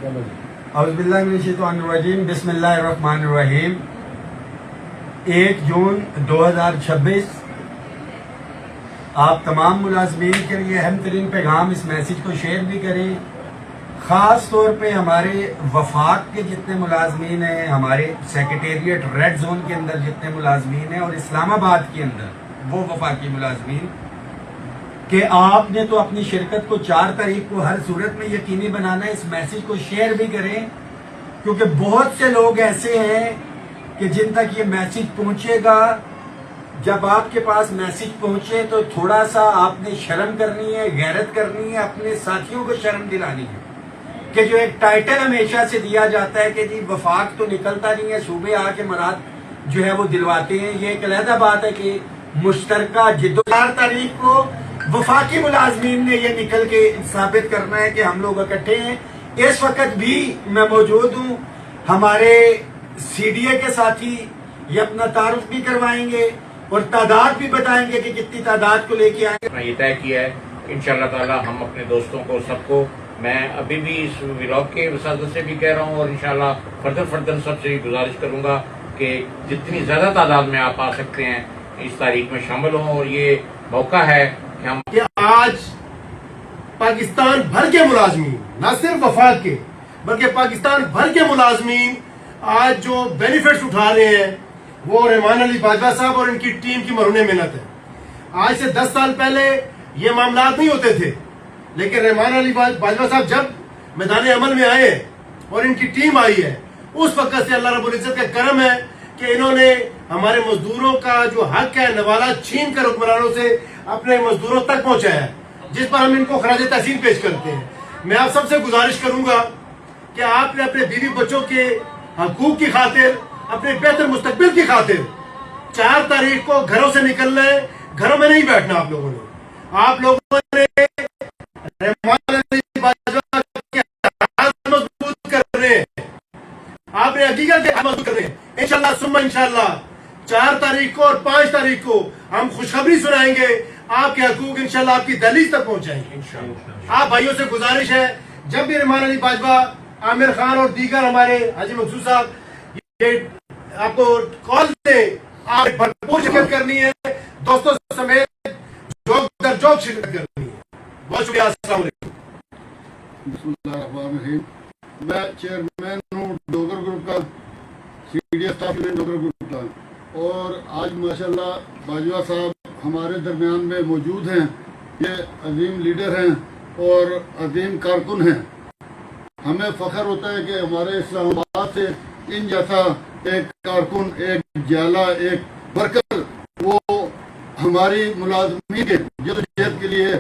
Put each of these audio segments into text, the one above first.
औज़ुबिल्लाहिमिनश्शैतानिर्रजीम बिस्मिल्लाहिर्रहमानिर्रहीम। 1 जून 2026 आप तमाम मुलाजमीन के लिए अहम तरीन पैगाम, इस मैसेज को शेयर भी करें। ख़ास तौर पे हमारे वफाक के जितने मुलाजमीन हैं, हमारे सेक्रेटेरिएट रेड जोन के अंदर जितने मुलाजमीन हैं और इस्लामाबाद के अंदर वो वफाकी मुलाजमीन, कि आपने तो अपनी शिरकत को 4 तारीख को हर सूरत में यकीनी बनाना है। इस मैसेज को शेयर भी करें, क्योंकि बहुत से लोग ऐसे हैं कि जिन तक ये मैसेज पहुंचेगा, जब आपके पास मैसेज पहुंचे तो थोड़ा सा आपने शर्म करनी है, गैरत करनी है, अपने साथियों को शर्म दिलानी है कि जो एक टाइटल हमेशा से दिया जाता है कि जी वफाक तो निकलता नहीं है, सूबे आके मराद जो है वो दिलवाते हैं। ये एक अलहदा बात है कि मुश्तरका जिद्दो 4 तारीख को वफाकी मुलाजमीन ने ये निकल के साबित करना है कि हम लोग इकट्ठे हैं। इस वक्त भी मैं मौजूद हूँ, हमारे सीडीए के साथी ये अपना तारुफ भी करवाएंगे और तादाद भी बताएंगे कि कितनी तादाद को लेके आएंगे। ये तय किया है इंशाअल्लाह ताला हम अपने दोस्तों को सबको, मैं अभी भी इस व्लॉग के वसादत से भी कह रहा हूँ और इंशाअल्लाह फर्दर सबसे भी गुजारिश करूंगा कि जितनी ज्यादा तादाद में आप आ सकते हैं इस तारीख में शामिल हों। और ये मौका है कि आज पाकिस्तान भर के मुलाजमीन, न सिर्फ वफाक के बल्कि पाकिस्तान भर के मुलाजमीन आज जो बेनिफिट्स उठा रहे हैं वो रहमान अली बाजवा साहब और इनकी टीम की मरहून मेहनत है। आज से 10 साल पहले ये मामला नहीं होते थे, लेकिन रहमान अली बाजवा साहब जब मैदान अमल में आए और इनकी टीम आई है, उस वक्त से अल्लाह रब्बुल इज्जत का करम है कि इन्होंने हमारे मजदूरों का जो हक है नवाला छीन कर हुक्मरानों से अपने मजदूरों तक पहुंचाया है, जिस पर हम इनको खराज तहसीन पेश करते हैं। मैं आप सबसे गुजारिश करूंगा कि आपने अपने बीवी बच्चों के हकूक की खातिर, अपने बेहतर मुस्तकबिल की खातिर 4 तारीख को घरों से निकलना है, घरों में नहीं बैठना। आप लोगों ने रहमान अली बाजवा के हाथ मजबूत कर रहे हैं, आपने हकीकत के हाथ मजबूत कर रहे हैं। इंशाअल्लाह सुम्मा इंशाअल्लाह 4 तारीख को और 5 तारीख को हम खुशखबरी सुनाएंगे, आपके हकूक इंशाअल्लाह आपकी दहलीज तक पहुंचाएंगे। आप भाइयों से गुजारिश है, जब भी रहमान अली बाजवा, आमिर खान और दीगर हमारे हाजी मकसूद साहब ये आपको कॉल दें, आप भरपूर शिरकत करनी है, दोस्तों समेत जोक दर जोक शिरकत करनी है। बहुत शुक्रिया। अस्सलाम वालेकुम। बिस्मिल्लाहिर्रहमानिर्रहीम। मैं चेयरमैन हूँ डोगर ग्रुप का, CDA staff union Dogar group का, और आज माशाल्लाह बाजवा साहब हमारे दरमियान में मौजूद हैं। ये अजीम लीडर हैं और अजीम कारकुन हैं। हमें फख्र होता है कि हमारे इस्लामाबाद से इन जैसा एक कारकुन, एक जाला, एक वर्कर वो हमारी मुलाजमी के जद्दोजहद के लिए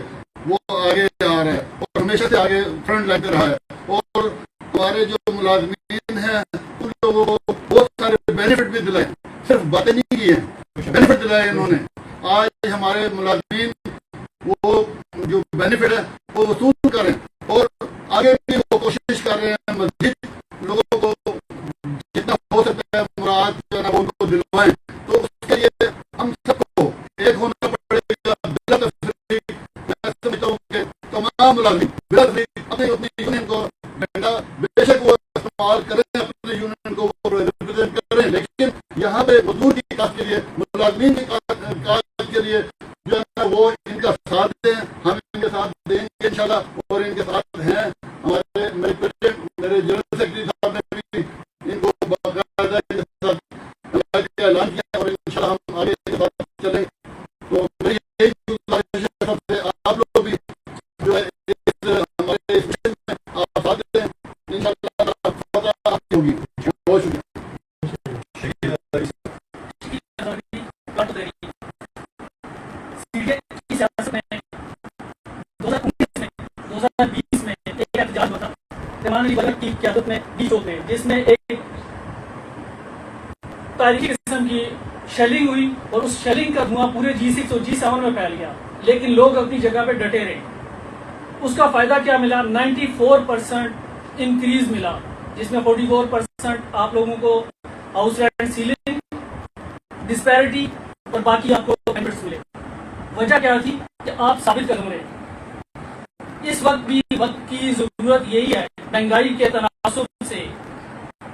वो आगे आ रहा है और हमेशा से आगे फ्रंट लाइन पे रहा है। और हमारे जो मुलाजमीन हैं उन लोगों को बहुत सारे बेनिफिट भी दिलाए, सिर्फ बातें नहीं की हैं, बेनिफिट दिलाए इन्होंने। आज हमारे मुलाजमीन वो जो बेनिफिट है वो वसूल करें और आगे भी वो कोशिश कर रहे हैं मजीद लोगों को जितना हो सकता है मुराद जो है ना उनको दिलवाएं। तो उसके लिए हम सबको एक होना पड़ेगा। बिला तफरीक मैं समझता हूँ कि तमाम मुलाजिम बिला तफरीक अपनी अपनी यूनियन को बेशक वो इस्तेमाल करें, अपने यूनियन को वो रिप्रेजेंट करें, लेकिन यहाँ पे मजदूर की काज के लिए, मुलाजमीन की काज के लिए जो है ना वो इनका साथ दें। हम इनके साथ देंगे इंशाल्लाह और इनके साथ हैं। हमारे मेरे प्रेसिडेंट, मेरे जनरल सेक्रेटरी साहब ने भी इनको बाकायदा इनके साथ ऐलान किया और इंशाल्लाह हम आगे इनके साथ चलेंगे। तो मेरी यही गुजारिश है सबसे, आप लोग भी जो है हमारे इस मिशन में आप साथ दें, इंशाल्लाह फतह आपकी होगी। बहुत शुक्रिया। रहमान अली बाजवा की क़यादत में बीच होते हैं, जिसमें एक तारीखी किस्म की शेलिंग हुई और उस शेलिंग का धुआं पूरे G6 और G7 में फैल गया, लेकिन लोग अपनी जगह पे डटे रहे। उसका फायदा क्या मिला? 94% इंक्रीज मिला, जिसमें 44% आप लोगों को हाउस रेंट सीलिंग, डिस्पैरिटी और बाकी आपको बेनिफिट्स मिले। वजह क्या थी कि आप साबित कदम रहे। इस वक्त भी वक्त की जरूरत यही है, महंगाई के तनाव तनासब से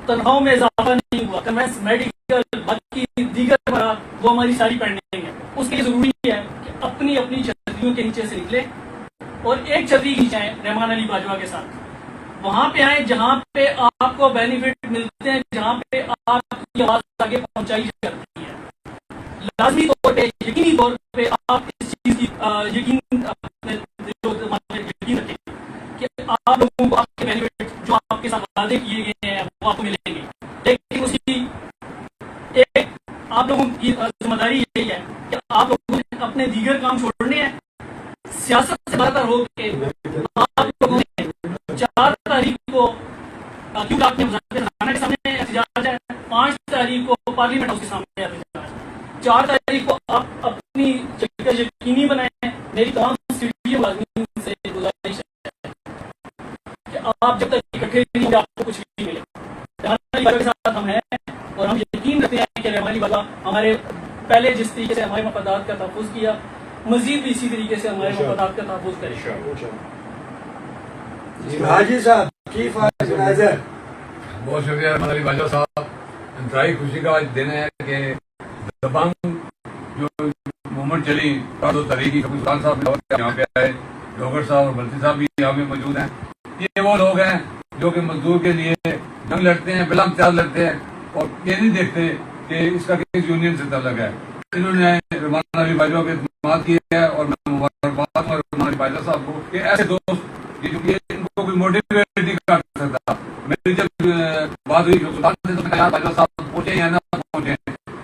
तनख्वाहों में इजाफा नहीं हुआ, कन्वेंस मेडिकल बाकी दीगर वो हमारी सारी पेंडिंग है। उसके लिए जरूरी है कि अपनी अपनी छतरियों के नीचे से निकले और एक छतरी खींचाएं रहमान अली बाजवा के साथ, वहां पे आए जहां पे आपको बेनिफिट मिलते हैं, जहां पे आपकी आवाज आगे पहुंचाई जाती है। लाजमी तौर पे यकीनी तौर पे आप इस चीज की यकीन अपने दिलों में यकीन रखें कि आप लोगों को आपके बेनिफिट जो आपके साथ वादे किए गए हैं वो आपको मिलेंगे, लेकिन उसकी एक आप लोगों की जिम्मेदारी यही है कि आप लोगों ने अपने दीगर काम छोड़ने हैं, सियासत से बेहतर हो के आप लोगों ने 4 तारीख को क्यों आपने थाना के सामने एहतजाज है, 5 तारीख को पार्लियामेंट हाउस के सामने एहतजाज है, 4 तारीख को आप अपनी जगह यकीनी बनाए। मेरी तमाम स्टूडियो मुलाज़िमीन से गुजारिश है कि आप जब तक इकट्ठे नहीं होंगे आपको कुछ भी मिले। रहमान अली के साथ हम हैं और हम यकीन रखते हैं कि रहमान अली बाबा हमारे पहले जिस तरीके से हमारे मफादात का तहफ़्फ़ुज़ किया, मजीद भी इसी तरीके से हमारे मफादात का तहफ़्फ़ुज़ करें। हाजी साहब चीफ ऑर्गेनाइजर, बहुत शुक्रिया रहमान अली बाजवा साहब। इंतहाई खुशी का दिन है कि दबंग जो मूवमेंट चली 2 तारीख की, सुल्तान साहब यहाँ पे आए, डोगर साहब और बल्टी साहब भी यहाँ पे मौजूद हैं। ये वो लोग हैं जो कि मजदूर के लिए जंग लड़ते हैं, बिला इम्तियाज लड़ते हैं और ये नहीं देखते कि इसका किस यूनियन से ताल्लुक है। इन्होंने रहमान अली बाजवा पे इत्मीनान किया है और मैं मुबारकबाद हूँ रहमान अली बाजवा साहब को कि ऐसे दोस्त क्योंकि इनको कोई मोटिवेट नहीं कर सकता। मेरी जब बात हुई सुल्तान से तो मैंने बाजवा साहब पहुंचे या ना पहुंचे,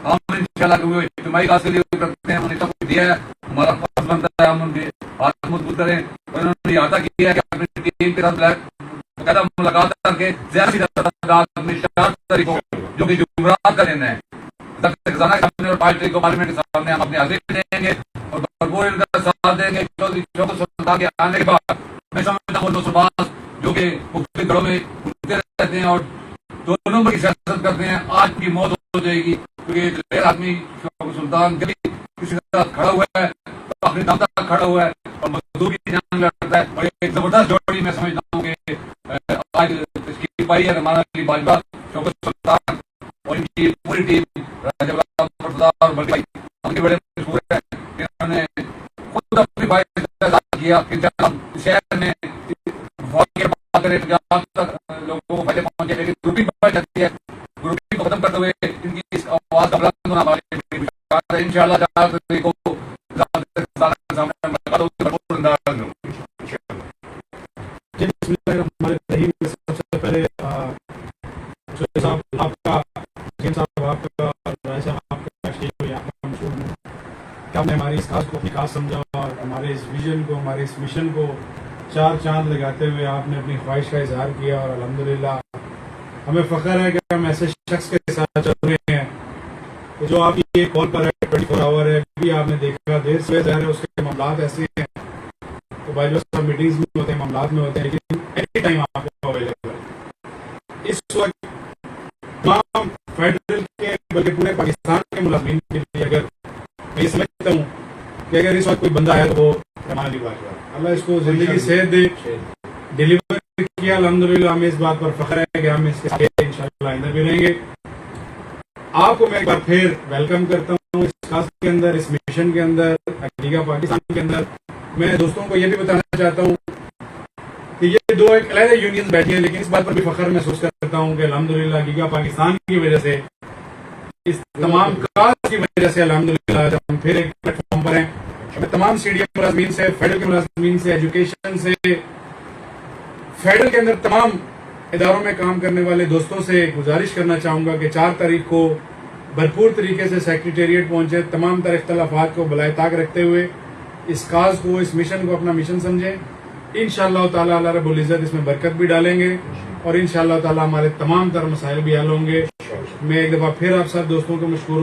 हम इंशाल्लाह वो इज्तिमाई काज के लिए करते हैं, उन्हें सब कुछ दिया है, हमारा फर्ज बनता है हम उनके हाथ मजबूत करें। और उन्होंने वादा किया है कि अपनी टीम के साथ बकायदा मुलाकात करके ज्यादा 4 तारीख को जो कि जुमरात का दिन है खजाना के सामने और 5 तारीख को पार्लियामेंट के सामने हम अपनी हाजिरी देंगे और भरपूर इनका साथ देंगे। चौधरी सुल्तान के आने के बाद मैं समझता हूँ दोस्तों बात जो कि मुख्तलिफ घरों में घूमते रहते हैं और 2 नंबर की सियासत करते हैं, आज की मौत हो जाएगी क्योंकि आदमी सुल्तान कभी किसी के साथ खड़ा हुआ है तो अपने दम तक खड़ा हुआ है और मजदूर की जान लड़ता है। और एक जबरदस्त जोड़ी मैं समझता हूँ कि आज इसकी पाई है रहमान अली बाजवा, सुल्तान और इनकी पूरी टीम और बल्कि उनके बड़े मशहूर है। इन्होंने खुद अपनी किया कि शहर में लोगों को फायदे पहुंचे, लेकिन ग्रुपिंग बढ़ जाती है। ग्रुपिंग को खत्म करते हुए इनकी इस आवाज का बुलंद होना हमारे इंशाअल्लाह 4 तारीख को सबसे पहले आपका आपने हमारी इस काज को अपनी काज समझा और हमारे इस विजन को, हमारे इस मिशन को 4 चांद लगाते हुए आपने अपनी ख्वाहिश का इजहार किया और अल्हम्दुलिल्लाह हमें फख्र है कि हम ऐसे शख्स के साथ चल रहे हैं तो जो आपकी ये कॉल पर है 24 आवर है। भी आपने देखा देर से ज़ाहिर है उसके मामलात ऐसे हैं तो बाजवा साहब मीटिंग्स में होते हैं, मामलात में होते हैं, लेकिन एनी टाइम आपको अवेलेबल है। इस वक्त तमाम फेडरल के बल्कि पूरे पाकिस्तान के मुलाज़मीन के लिए अगर मैं ये समझता हूँ कि अगर इस वक्त कोई बंदा है तो वो रहमान अली बाजवा, अल्लाह इसको जिंदगी सेहत दे, डिलीवर किया अल्हम्दुलिल्लाह। हमें इस बात पर फख्र है कि हम इसके साथ इंशाअल्लाह आइंदा भी रहेंगे। आपको मैं एक बार फिर वेलकम करता हूँ इस काज के अंदर, इस मिशन के अंदर, गीगा पाकिस्तान के अंदर। मैं दोस्तों को ये भी बताना चाहता हूँ कि ये 2 एक अलग यूनियन बैठी हैं, लेकिन इस बात पर भी फख्र महसूस करता हूँ कि अल्हम्दुलिल्लाह गीगा पाकिस्तान की वजह से, इस तमाम काज की वजह से अल्हम्दुलिल्लाह हम फिर एक प्लेटफॉर्म पर हैं। मैं तमाम सीडीएम मुलाज़मीन से, फेडरल के मुलाज़मीन से, एजुकेशन से, फेडरल के अंदर तमाम इदारों में काम करने वाले दोस्तों से गुजारिश करना चाहूँगा कि 4 तारीख को भरपूर तरीके से सेक्रेटेरिएट पहुँचे, तमाम तर इख्तलाफात को बलाए ताक रखते हुए इस काज को, इस मिशन को अपना मिशन समझें। इंशाअल्लाह ताला अल्लाह रब्बुल इज़्ज़त इसमें बरकत भी डालेंगे और इंशाअल्लाह ताला हमारे तमाम तर मसाइल भी हल होंगे। मैं एक दफ़ा फिर आप सब दोस्तों को मशकूर